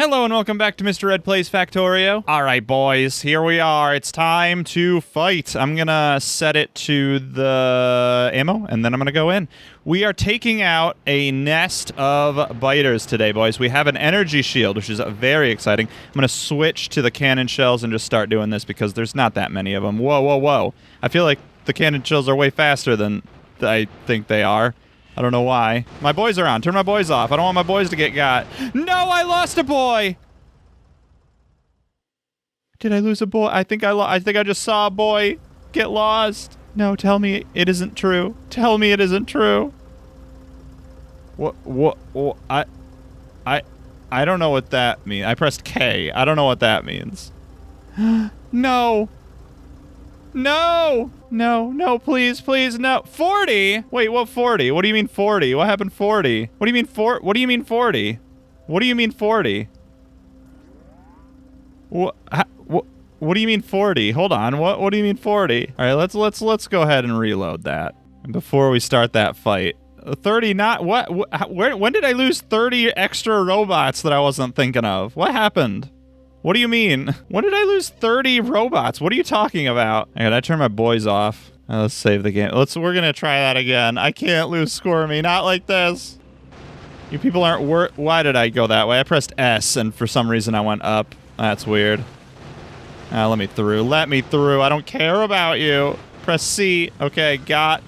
Hello and welcome back to Mr. Red Plays Factorio. Alright boys, here we are. It's time to fight. I'm gonna set it to the ammo and then I'm gonna go in. We are taking out a nest of biters today, boys. We have an energy shield, which is very exciting. I'm gonna switch to the cannon shells and just start doing this because there's not that many of them. Whoa, whoa, whoa. I feel like the cannon shells are way faster than I think they are. I don't know why. My boys are on. Turn my boys off. I don't want my boys to get got. No, I lost a boy! Did I lose a boy? I think I just saw a boy get lost. No, tell me it isn't true. Tell me it isn't true. What I don't know what that means. I pressed K. I don't know what that means. No. No! No, no, please, please, no. 40? Wait, what 40? What do you mean 40? What happened 40? What do you mean what do you mean 40? What do you mean 40? What do you mean 40? Hold on. What do you mean 40? All right, let's go ahead and reload that. And before we start that fight. 30 not what when did I lose 30 extra robots that I wasn't thinking of? What happened? What do you mean? When did I lose 30 robots? What are you talking about? All right, I turn my boys off. Let's save the game. We're gonna try that again. I can't lose Squirmy, not like this. You people aren't why did I go that way? I pressed S and for some reason I went up. That's weird. Let me through. Let me through. I don't care about you. Press C. Okay, got.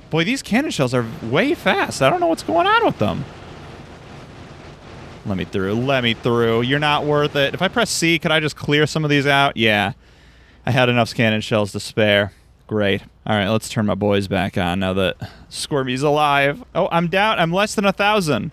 Boy, these cannon shells are way fast. I don't know what's going on with them. Let me through. Let me through. You're not worth it. If I press C, could I just clear some of these out? Yeah. I had enough cannon shells to spare. Great. All right, let's turn my boys back on now that Squirmy's alive. Oh, I'm down. I'm less than 1,000.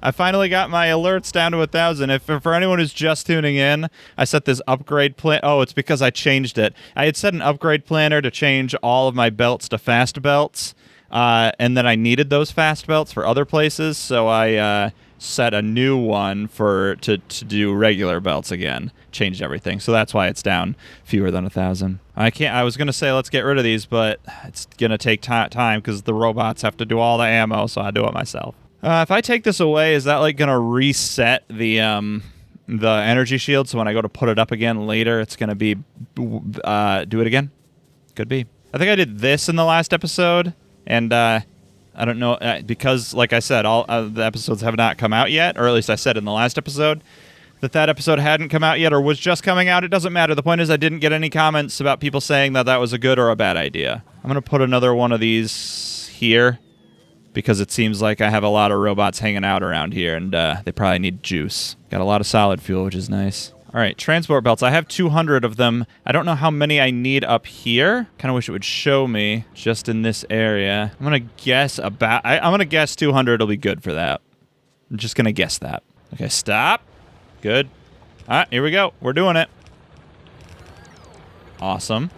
I finally got my alerts down to 1,000. If for anyone who's just tuning in, I set this upgrade plan. Oh, it's because I changed it. I had set an upgrade planner to change all of my belts to fast belts, and then I needed those fast belts for other places, so I set a new one to do regular belts again. Changed everything, so that's why it's down fewer than 1,000. I was gonna say let's get rid of these, but it's gonna take time because the robots have to do all the ammo, so I do it myself. If I take this away, is that like gonna reset the energy shield? So when I go to put it up again later, it's gonna be do it again. Could be. I think I did this in the last episode, and I don't know because, like I said, all the episodes have not come out yet, or at least I said in the last episode that episode hadn't come out yet or was just coming out. It doesn't matter. The point is I didn't get any comments about people saying that was a good or a bad idea. I'm gonna put another one of these here, because it seems like I have a lot of robots hanging out around here, and they probably need juice. Got a lot of solid fuel, which is nice. All right, transport belts. I have 200 of them. I don't know how many I need up here. Kind of wish it would show me just in this area. I'm gonna guess I'm gonna guess 200 will be good for that. I'm just gonna guess that. Okay, stop. Good. All right, here we go. We're doing it. Awesome.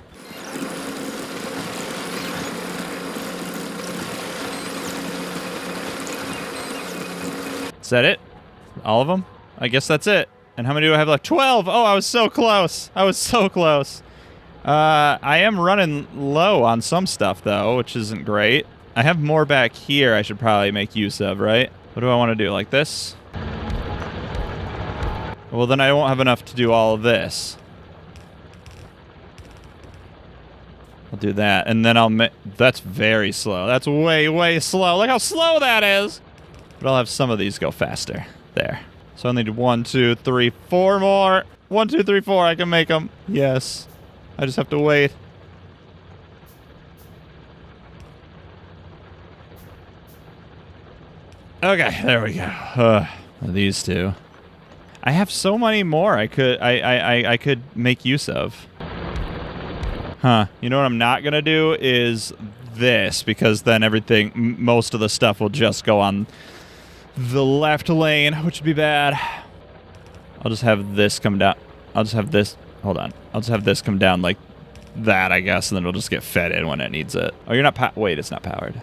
Is that it? All of them? I guess that's it. And how many do I have left? 12! Oh, I was so close. I was so close. I am running low on some stuff, though, which isn't great. I have more back here I should probably make use of, right? What do I want to do? Like this? Well, then I won't have enough to do all of this. I'll do that, and then that's very slow. That's way, way slow. Look how slow that is! But I'll have some of these go faster. There. So I need 1, 2, 3, 4 more. 1, 2, 3, 4. I can make them. Yes. I just have to wait. Okay, there we go. These two. I have so many more I could make use of. Huh. You know what I'm not gonna do is this, because then most of the stuff will just go on the left lane, which would be bad. I'll just have this come down. I'll just have this. Hold on. I'll just have this come down like that, I guess, and then it'll just get fed in when it needs it. Oh, you're not wait, it's not powered.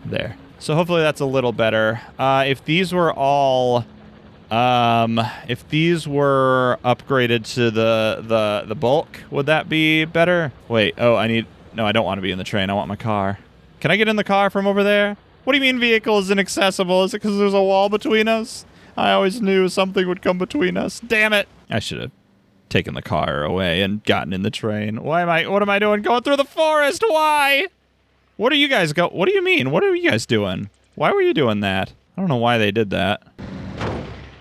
There. So hopefully that's a little better. If these were all if these were upgraded to the bulk, would that be better? Wait, oh, no, I don't want to be in the train. I want my car. Can I get in the car from over there? What do you mean vehicle is inaccessible? Is it because there's a wall between us? I always knew something would come between us. Damn it. I should have taken the car away and gotten in the train. What am I doing going through the forest? Why? What do you mean? What are you guys doing? Why were you doing that? I don't know why they did that.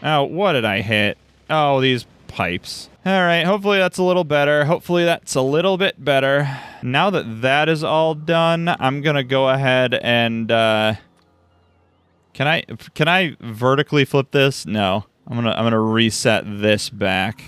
Oh, what did I hit? Oh, these pipes. All right, hopefully that's a little better. Hopefully that's a little bit better. Now that that is all done, I'm going to go ahead and can I vertically flip this? No. I'm going to reset this back.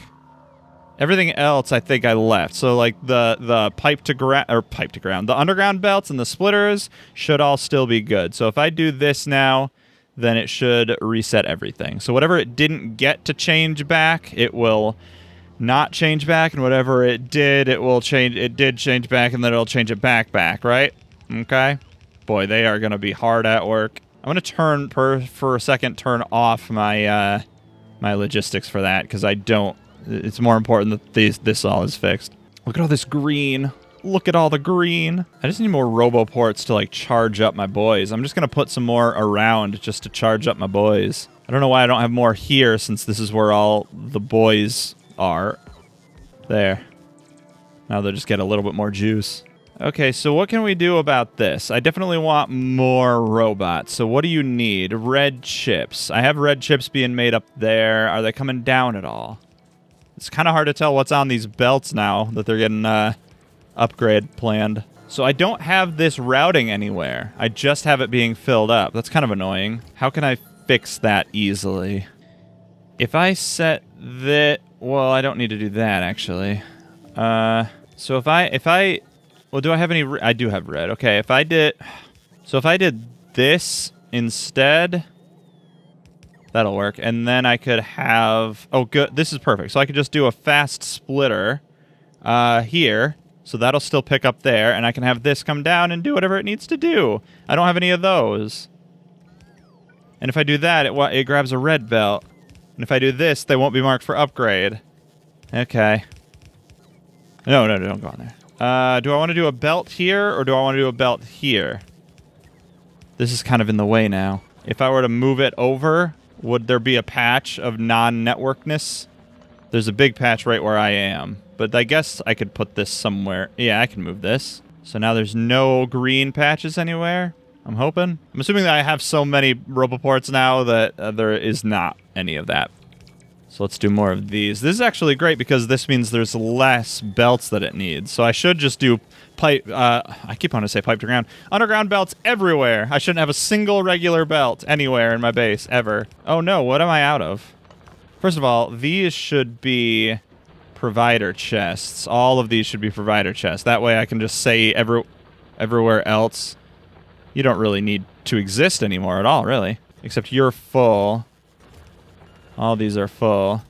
Everything else I think I left. So like the pipe to ground, the underground belts and the splitters should all still be good. So if I do this now, then it should reset everything. So whatever it didn't get to change back, it will not change back, and whatever it did, it did change back, and then it'll change it back, right? Okay? Boy, they are going to be hard at work. I'm going to for a second turn off my my logistics for that, because it's more important that this all is fixed. Look at all this green. Look at all the green. I just need more roboports to like charge up my boys. I'm just going to put some more around just to charge up my boys. I don't know why I don't have more here, since this is where all the boys are. There. Now they'll just get a little bit more juice. Okay, so what can we do about this? I definitely want more robots. So what do you need? Red chips. I have red chips being made up there. Are they coming down at all? It's kind of hard to tell what's on these belts now that they're getting upgrade planned. So I don't have this routing anywhere. I just have it being filled up. That's kind of annoying. How can I fix that easily? If I set that... Well, I don't need to do that, actually. So if I... Well, do I have any... I do have red. Okay, if I did... So if I did this instead... That'll work. And then I could have... Oh, good. This is perfect. So I could just do a fast splitter here. So that'll still pick up there. And I can have this come down and do whatever it needs to do. I don't have any of those. And if I do that, it grabs a red belt. And if I do this, they won't be marked for upgrade. Okay. No, don't go on there. Do I want to do a belt here, or do I want to do a belt here? This is kind of in the way now. If I were to move it over... Would there be a patch of non-networkness? There's a big patch right where I am. But I guess I could put this somewhere. Yeah, I can move this. So now there's no green patches anywhere, I'm hoping. I'm assuming that I have so many roboports now that there is not any of that. So let's do more of these. This is actually great because this means there's less belts that it needs. So I should just do pipe... I keep wanting to say pipe to ground. Underground belts everywhere. I shouldn't have a single regular belt anywhere in my base, ever. Oh no, what am I out of? First of all, these should be provider chests. All of these should be provider chests. That way I can just say everywhere else. You don't really need to exist anymore at all, really. Except you're full. All these are full.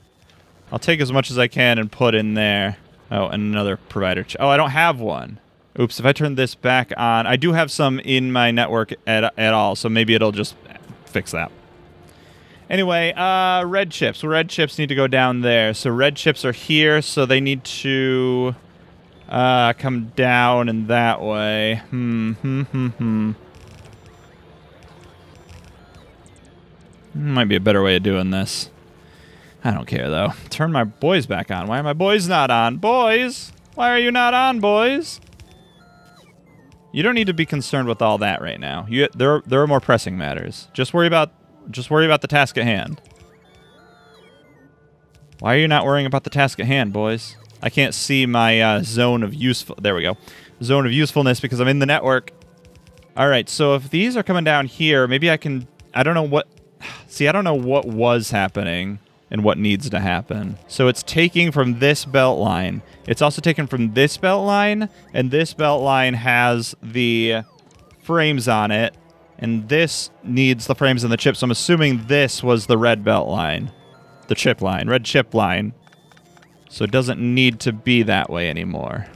I'll take as much as I can and put in there. Oh, and another provider. Oh, I don't have one. Oops, if I turn this back on... I do have some in my network at all, so maybe it'll just fix that. Anyway, red chips. Red chips need to go down there. So red chips are here, so they need to come down in that way. Might be a better way of doing this. I don't care, though. Turn my boys back on. Why are my boys not on? Boys! Why are you not on, boys? You don't need to be concerned with all that right now. There are more pressing matters. Just worry about the task at hand. Why are you not worrying about the task at hand, boys? I can't see my zone of useful... There we go. Zone of usefulness because I'm in the network. All right, so if these are coming down here, maybe I can... I don't know what... See, I don't know what was happening and what needs to happen. So it's taking from this belt line. It's also taken from this belt line, and this belt line has the frames on it, and this needs the frames and the chips. So I'm assuming this was the red belt line. The chip line. Red chip line. So it doesn't need to be that way anymore.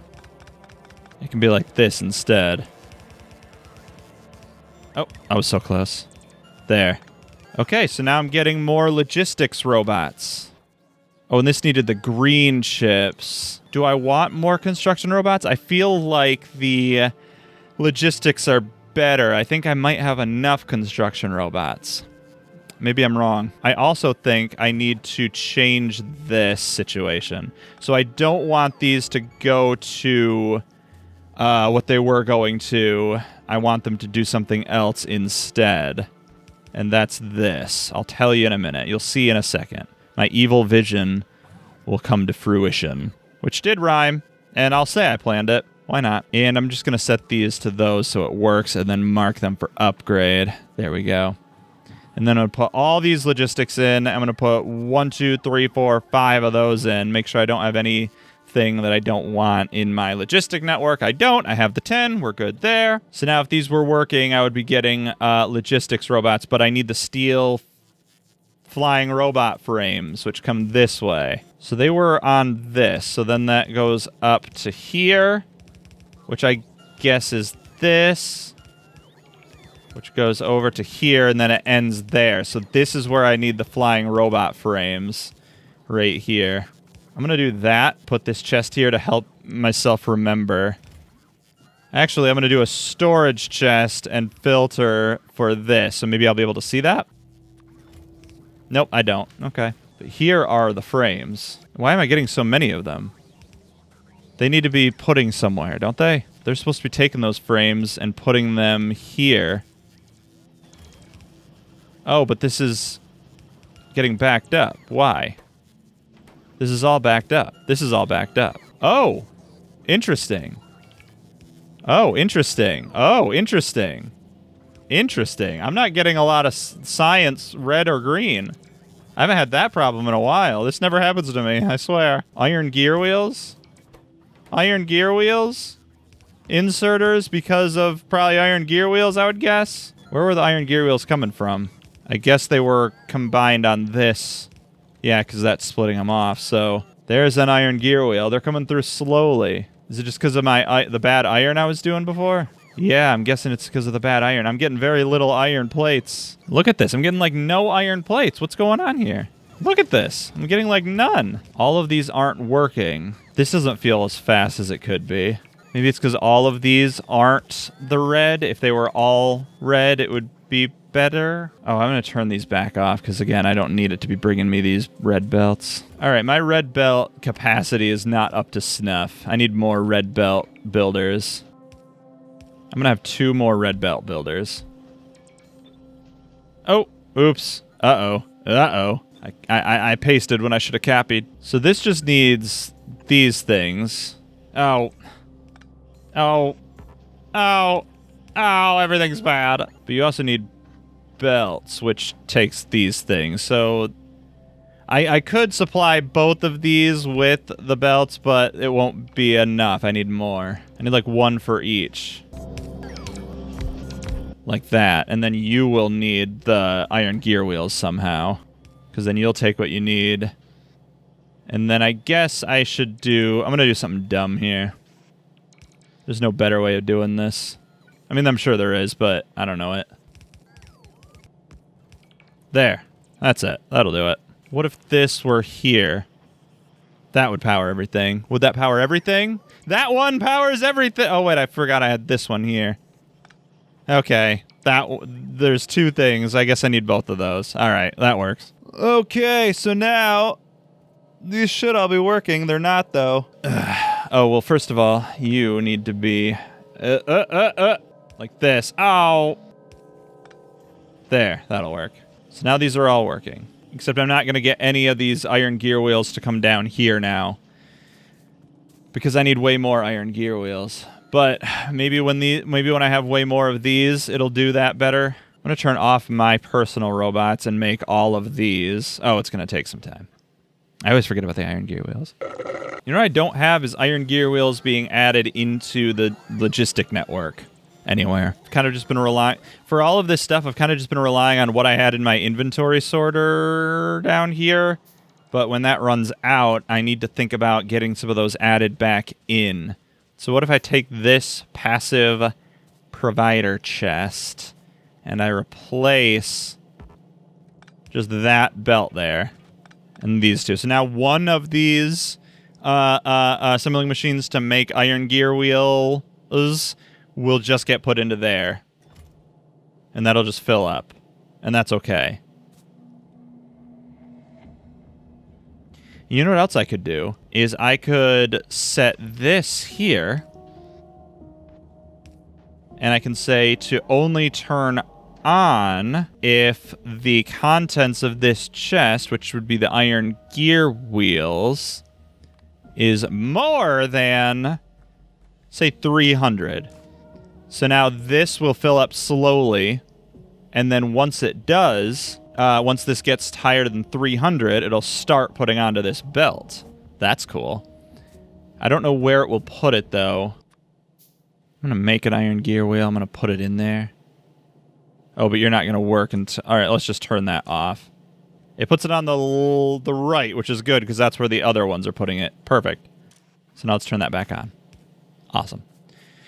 It can be like this instead. Oh, I was so close. There. Okay, so now I'm getting more logistics robots. Oh, and this needed the green chips. Do I want more construction robots? I feel like the logistics are better. I think I might have enough construction robots. maybe I'm wrong. I also think I need to change this situation. So I don't want these to go to what they were going to. I want them to do something else instead. And that's this. I'll tell you in a minute. You'll see in a second. My evil vision will come to fruition. Which did rhyme. And I'll say I planned it. Why not? And I'm just going to set these to those so it works and then mark them for upgrade. There we go. And then I'm going to put all these logistics in. I'm going to put 1, 2, 3, 4, 5 of those in. Make sure I don't have anything that I don't want in my logistic network. I don't. I have the 10. We're good there. So now if these were working, I would be getting logistics robots, but I need the steel flying robot frames, which come this way. So they were on this. So then that goes up to here, which I guess is this, which goes over to here, and then it ends there. So this is where I need the flying robot frames, right here. I'm going to do that, put this chest here to help myself remember. Actually, I'm going to do a storage chest and filter for this, so maybe I'll be able to see that. Nope, I don't. Okay. But here are the frames. Why am I getting so many of them? They need to be putting somewhere, don't they? They're supposed to be taking those frames and putting them here. Oh, but this is getting backed up. Why? This is all backed up. This is all backed up. Oh, interesting. Oh, interesting. Oh, interesting. Interesting. I'm not getting a lot of science red or green. I haven't had that problem in a while. This never happens to me, I swear. Iron gear wheels? Iron gear wheels? Inserters because of probably iron gear wheels, I would guess. Where were the iron gear wheels coming from? I guess they were combined on this. Yeah, because that's splitting them off. So there's an iron gear wheel. They're coming through slowly. Is it just because of the bad iron I was doing before? Yeah, I'm guessing it's because of the bad iron. I'm getting very little iron plates. Look at this. I'm getting like no iron plates. What's going on here? Look at this. I'm getting like none. All of these aren't working. This doesn't feel as fast as it could be. Maybe it's because all of these aren't the red. If they were all red, it would be better. Oh, I'm going to turn these back off because, again, I don't need it to be bringing me these red belts. All right, my red belt capacity is not up to snuff. I need more red belt builders. I'm going to have 2 more red belt builders. Oh, oops. Uh-oh. Uh-oh. I pasted when I should have copied. So this just needs these things. Oh. Oh. Oh. Oh, everything's bad. But you also need belts, which takes these things. So I could supply both of these with the belts, but it won't be enough. I need more. I need like 1 for each. Like that. And then you will need the iron gear wheels somehow. Because then you'll take what you need. And then I guess I should do... I'm going to do something dumb here. There's no better way of doing this. I mean, I'm sure there is, but I don't know it. There. That's it. That'll do it. What if this were here? That would power everything. Would that power everything? That one powers everything! Oh, wait, I forgot I had this one here. Okay. There's 2 things. I guess I need both of those. All right, that works. Okay, so now these should all be working. They're not, though. Oh, well, first of all, you need to be like this. Ow! There, that'll work. So now these are all working. Except I'm not going to get any of these iron gear wheels to come down here now. Because I need way more iron gear wheels. But maybe when I have way more of these, it'll do that better. I'm going to turn off my personal robots and make all of these. Oh, it's going to take some time. I always forget about the iron gear wheels. You know what I don't have is iron gear wheels being added into the logistic network anywhere. I've kind of just been relying... For all of this stuff, I've kind of just been relying on what I had in my inventory sorter down here. But when that runs out, I need to think about getting some of those added back in. So what if I take this passive provider chest and I replace just that belt there and these 2. So now one of these assembling machines to make iron gear wheels will just get put into there. And that'll just fill up. And that's okay. You know what else I could do? Is I could set this here. And I can say to only turn on if the contents of this chest, which would be the iron gear wheels, is more than, say, 300. So now this will fill up slowly, and then once it does, once this gets higher than 300, it'll start putting onto this belt. That's cool. I don't know where it will put it, though. I'm going to make an iron gear wheel. I'm going to put it in there. Oh, but you're not going to work until... All right, let's just turn that off. It puts it on the right, which is good, because that's where the other ones are putting it. Perfect. So now let's turn that back on. Awesome.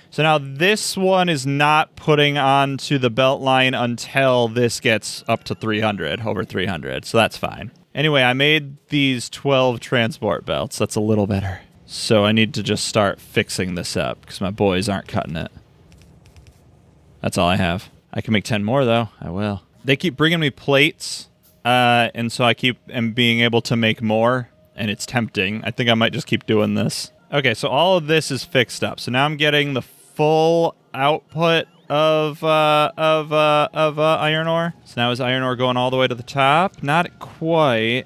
So now this one is not putting onto the belt line until this gets up to 300, over 300. So that's fine. Anyway, I made these 12 transport belts. That's a little better. So I need to just start fixing this up because my boys aren't cutting it. That's all I have. I can make 10 more, though. I will. They keep bringing me plates, and so I am being able to make more, and it's tempting. I think I might just keep doing this. Okay, so all of this is fixed up. So now I'm getting the full output of iron ore. So now is iron ore going all the way to the top? Not quite.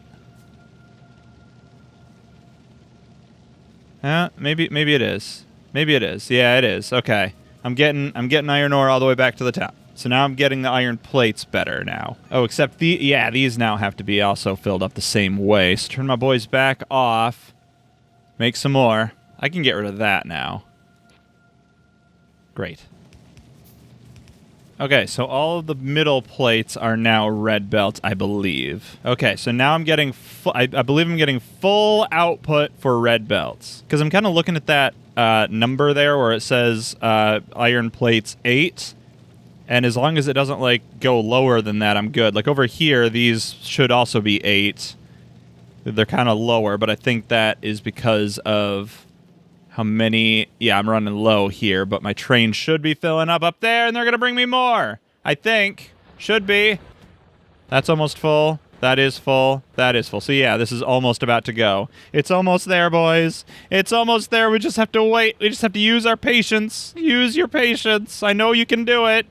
Maybe it is. Maybe it is. Yeah, it is. Okay. I'm getting iron ore all the way back to the top. So now I'm getting the iron plates better now. Oh, except these now have to be also filled up the same way. So turn my boys back off. Make some more. I can get rid of that now. Great. Okay, so all of the middle plates are now red belts, I believe. Okay, so now I'm getting... I believe I'm getting full output for red belts. Because I'm kind of looking at that number there where it says iron plates 8. And as long as it doesn't, like, go lower than that, I'm good. Like, over here, these should also be 8. They're kind of lower, but I think that is because of... how many... Yeah, I'm running low here, but my train should be filling up there, and they're going to bring me more. I think. Should be. That's almost full. That is full. That is full. So, yeah, this is almost about to go. It's almost there, boys. It's almost there. We just have to wait. We just have to use our patience. Use your patience. I know you can do it.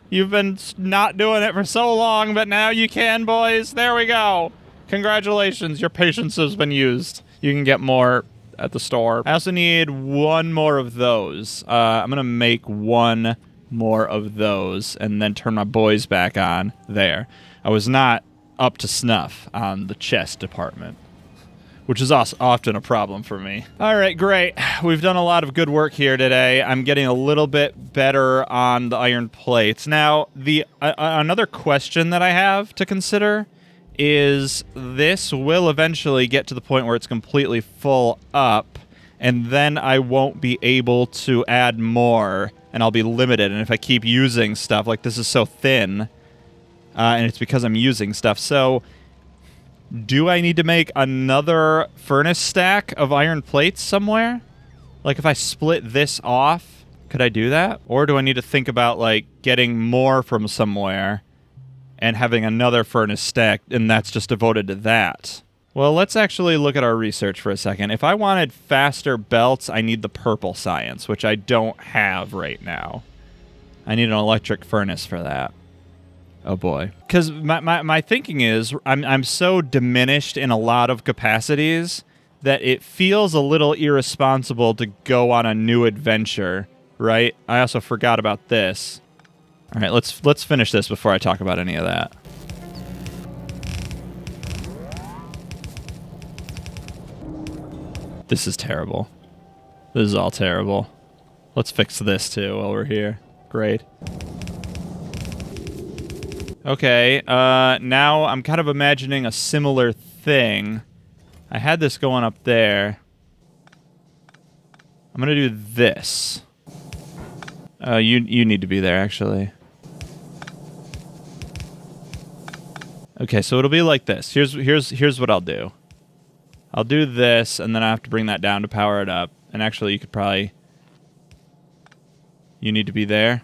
You've been not doing it for so long, but now you can, boys. There we go. Congratulations. Your patience has been used. You can get more... at the store. I also need one more of those. I'm going to make one more of those and then turn my boys back on there. I was not up to snuff on the chest department, which is also often a problem for me. All right, great. We've done a lot of good work here today. I'm getting a little bit better on the iron plates. Now, another question that I have to consider is this will eventually get to the point where it's completely full up, and then I won't be able to add more, and I'll be limited. And if I keep using stuff, like this is so thin, and it's because I'm using stuff. So do I need to make another furnace stack of iron plates somewhere? Like if I split this off, could I do that? Or do I need to think about like getting more from somewhere and having another furnace stack, and that's just devoted to that? Well, let's actually look at our research for a second. If I wanted faster belts, I need the purple science, which I don't have right now. I need an electric furnace for that. Oh, boy. Because my thinking is I'm so diminished in a lot of capacities that it feels a little irresponsible to go on a new adventure, right? I also forgot about this. All right, let's finish this before I talk about any of that. This is terrible. This is all terrible. Let's fix this too while we're here. Great. Okay, now I'm kind of imagining a similar thing. I had this going up there. I'm gonna do this. You need to be there, actually. Okay, so it'll be like this. Here's what I'll do. I'll do this, and then I have to bring that down to power it up. And actually, you could probably... You need to be there.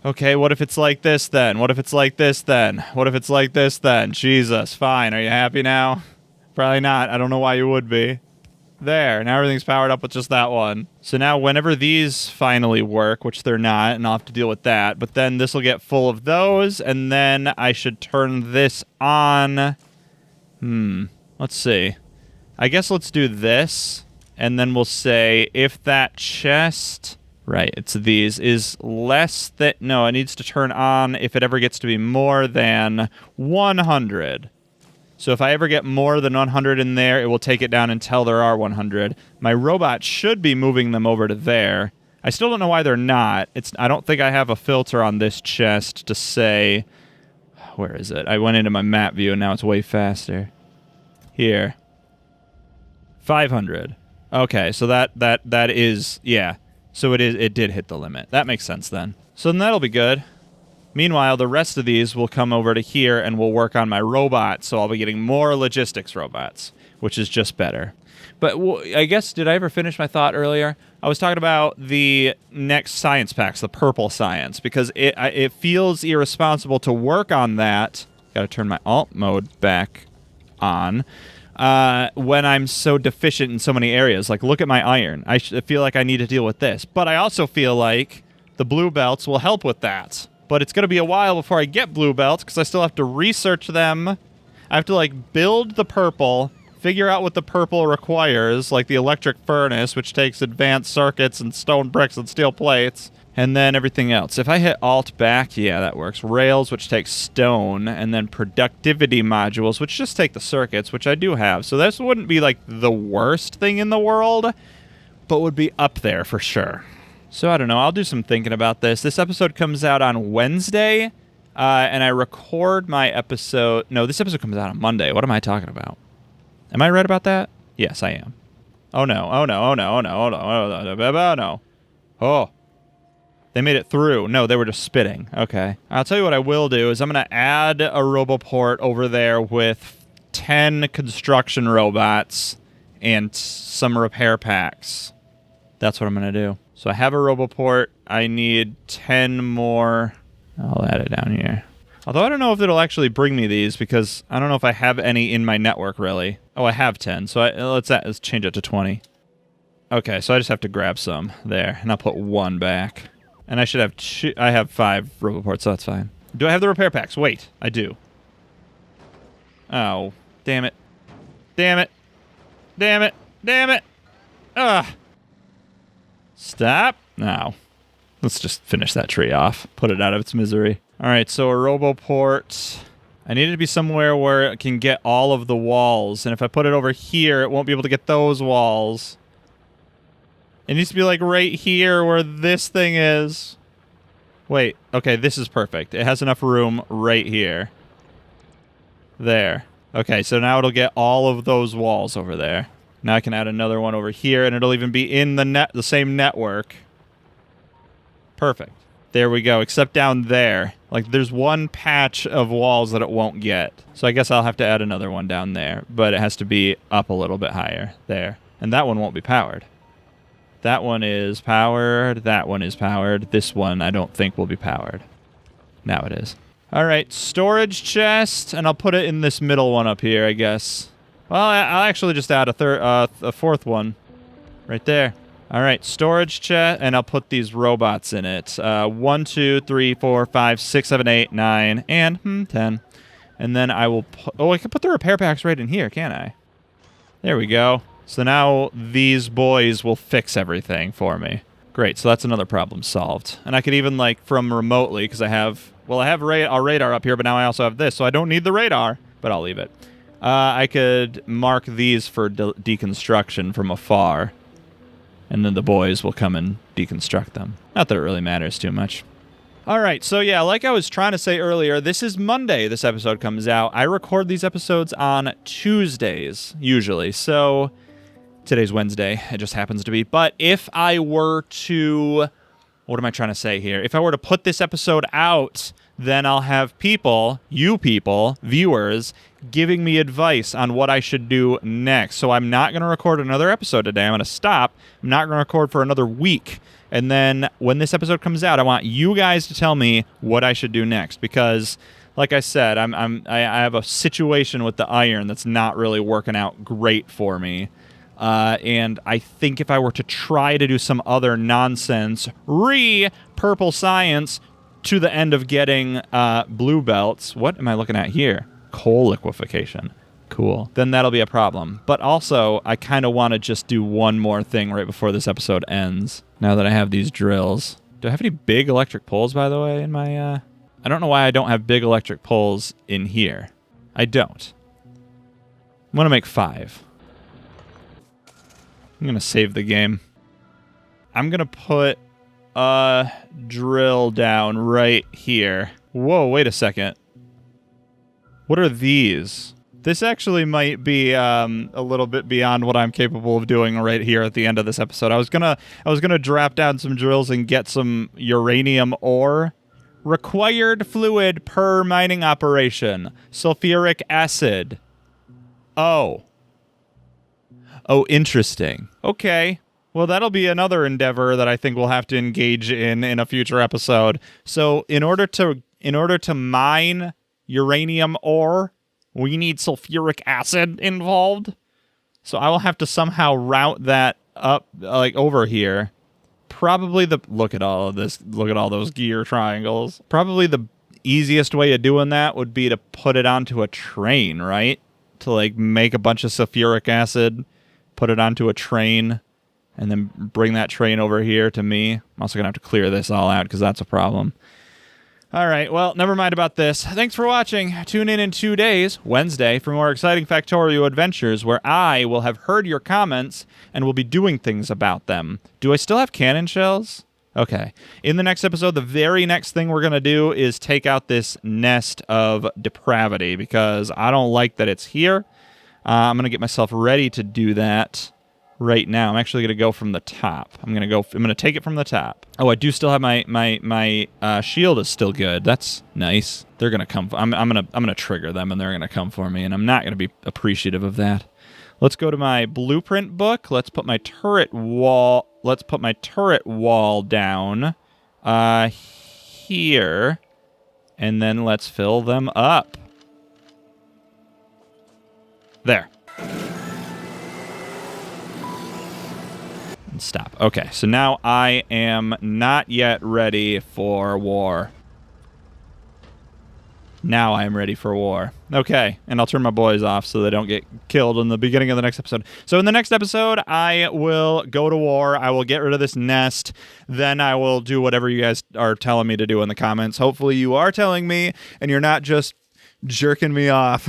Okay, what if it's like this then? What if it's like this then? What if it's like this then? Jesus, fine. Are you happy now? Probably not. I don't know why you would be. There, now everything's powered up with just that one. So now whenever these finally work, which they're not, and I'll have to deal with that, but then this will get full of those, and then I should turn this on. Let's see. I guess let's do this, and then we'll say if that chest... Right, it's these, is less than... No, it needs to turn on if it ever gets to be more than 100. So if I ever get more than 100 in there, it will take it down until there are 100. My robot should be moving them over to there. I still don't know why they're not. I don't think I have a filter on this chest to say... Where is it? I went into my map view, and now it's way faster. Here. 500. Okay, so that is... Yeah. So it did hit the limit. That makes sense then. So then that'll be good. Meanwhile, the rest of these will come over to here and we'll work on my robot, so I'll be getting more logistics robots, which is just better. But I guess, did I ever finish my thought earlier? I was talking about the next science packs, the purple science, because it feels irresponsible to work on that. Gotta turn my alt mode back on. When I'm so deficient in so many areas. Like, look at my iron. I feel like I need to deal with this. But I also feel like the blue belts will help with that. But it's going to be a while before I get blue belts because I still have to research them. I have to, like, build the purple, figure out what the purple requires, like the electric furnace, which takes advanced circuits and stone bricks and steel plates. And then everything else. If I hit Alt back, yeah, that works. Rails, which takes stone, and then productivity modules, which just take the circuits, which I do have. So this wouldn't be like the worst thing in the world, but would be up there for sure. So I don't know. I'll do some thinking about this. This episode comes out on Wednesday, and I record my episode... No, this episode comes out on Monday. What am I talking about? Am I right about that? Yes, I am. Oh, no. Oh, no. Oh, no. Oh, no. Oh, no. Oh, no. Oh, no. Oh. They made it through. No, they were just spitting. Okay. I'll tell you what I will do is I'm going to add a Roboport over there with 10 construction robots and some repair packs. That's what I'm going to do. So I have a Roboport. I need 10 more. I'll add it down here. Although I don't know if it'll actually bring me these because I don't know if I have any in my network, really. Oh, I have 10. So let's change it to 20. Okay, so I just have to grab some there, and I'll put one back. And I should have I have 5 Roboports, so that's fine. Do I have the repair packs? Wait, I do. Oh, damn it. Damn it. Damn it. Damn it. Ugh. Stop. No. Let's just finish that tree off. Put it out of its misery. All right, so a Roboport. I need it to be somewhere where it can get all of the walls. And if I put it over here, it won't be able to get those walls. It needs to be like right here where this thing is. Wait, okay, this is perfect. It has enough room right here. There. Okay, so now it'll get all of those walls over there. Now I can add another one over here, and it'll even be in the same network. Perfect. There we go, except down there. Like, there's one patch of walls that it won't get. So I guess I'll have to add another one down there, but it has to be up a little bit higher. There. And that one won't be powered. That one is powered. That one is powered. This one I don't think will be powered. Now it is. All right, storage chest, and I'll put it in this middle one up here, I guess. Well, I'll actually just add a fourth one right there. All right, storage chest, and I'll put these robots in it. 1, 2, 3, 4, 5, 6, 7, 8, 9, and 10. And then I will put... Oh, I can put the repair packs right in here, can't I? There we go. So now these boys will fix everything for me. Great, so that's another problem solved. And I could even, like, from remotely, because I have... Well, I have our radar up here, but now I also have this, so I don't need the radar. But I'll leave it. I could mark these for deconstruction from afar. And then the boys will come and deconstruct them. Not that it really matters too much. All right, so yeah, like I was trying to say earlier, this is Monday this episode comes out. I record these episodes on Tuesdays, usually. So today's Wednesday. It just happens to be. But if I were to what am I trying to say here? If I were to put this episode out, then I'll have people, you people, viewers, giving me advice on what I should do next. So I'm not going to record another episode today. I'm going to stop. I'm not going to record for another week. And then when this episode comes out, I want you guys to tell me what I should do next. Because, like I said, I have a situation with the iron that's not really working out great for me. And I think if I were to try to do some other nonsense, purple science to the end of getting blue belts. What am I looking at here? Coal liquefaction. Cool. Then that'll be a problem. But also, I kind of want to just do one more thing right before this episode ends, now that I have these drills. Do I have any big electric poles, by the way, in my... I don't know why I don't have big electric poles in here. I don't. I'm going to make 5. I'm going to save the game. I'm going to put a drill down right here. Whoa, wait a second. What are these? This actually might be a little bit beyond what I'm capable of doing right here at the end of this episode. I was gonna drop down some drills and get some uranium ore. Required fluid per mining operation. Sulfuric acid. Oh, interesting. Okay. Well, that'll be another endeavor that I think we'll have to engage in a future episode. So, in order to mine uranium ore, we need sulfuric acid involved. So I will have to somehow route that up, like, over here. Probably look at all of this. Look at all those gear triangles. Probably the easiest way of doing that would be to put it onto a train, right? To, like, make a bunch of sulfuric acid, put it onto a train, and then bring that train over here to me. I'm also going to have to clear this all out because that's a problem. All right, well, never mind about this. Thanks for watching. Tune in 2 days, Wednesday, for more exciting Factorio adventures where I will have heard your comments and will be doing things about them. Do I still have cannon shells? Okay. In the next episode, the very next thing we're going to do is take out this nest of depravity because I don't like that it's here. I'm going to get myself ready to do that right now. I'm actually going to go from the top. I'm going to take it from the top. Oh, I do still have my shield is still good. That's nice. They're going to come. I'm going to trigger them and they're going to come for me and I'm not going to be appreciative of that. Let's go to my blueprint book. Let's put my turret wall down here and then let's fill them up. There. And stop. Okay, so now I am not yet ready for war. Now I am ready for war. Okay, and I'll turn my boys off so they don't get killed in the beginning of the next episode. So in the next episode, I will go to war. I will get rid of this nest. Then I will do whatever you guys are telling me to do in the comments. Hopefully you are telling me and you're not just jerking me off.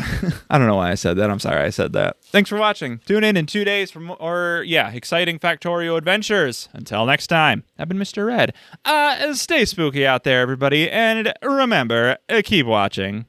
I don't know why I said that. I'm sorry I said that. Thanks for watching. Tune in 2 days for more, exciting Factorio adventures. Until next time, I've been Mr. Red. Stay spooky out there, everybody, and remember, keep watching.